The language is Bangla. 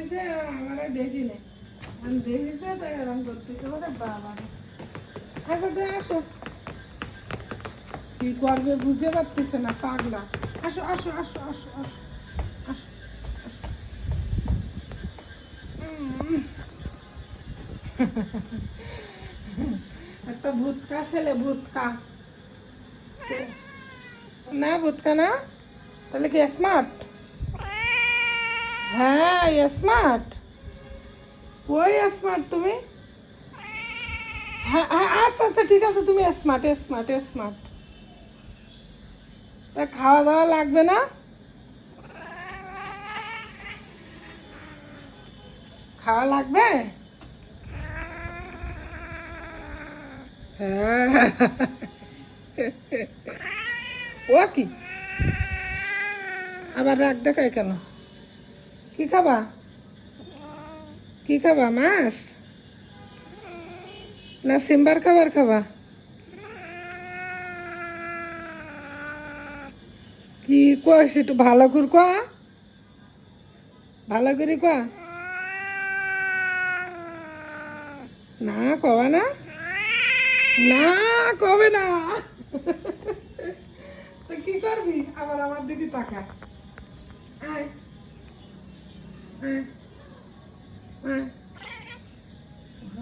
দিছে আর আমারে দেখি না, আমি দেখিছে তাই এরকম করতেছে। ওরে বাবা রে। আচ্ছা তুই আসো, কি করবে বুঝতে পারতেছে না, পাগলা। আসো আসো আসো আসো আসো আসো আসো। একটা ভূতকা ছেলে, ভূতকা না, ভূতকা না, তাহলে কি স্মার্ট? হ্যাঁ স্মার্ট, ওই স্মার্ট তুমি। হ্যাঁ হ্যাঁ, আচ্ছা আচ্ছা ঠিক আছে, তুমি স্মার্ট স্মার্ট স্মার্ট। তা খাওয়া দাওয়া লাগবে না? খাওয়া লাগবে? হ্যাঁ। ও কি আবার রাগ দেখায় কেন? কি খাবা? কি খাবা, মাছ না সিম্বার খাবার খাবা? কি কস একটু ভালো করে ক, ভালো করে ক। না কবা না, না কবে না। তো কি করবি আবার আমার দিকে তাকা। আয় আয় আয়।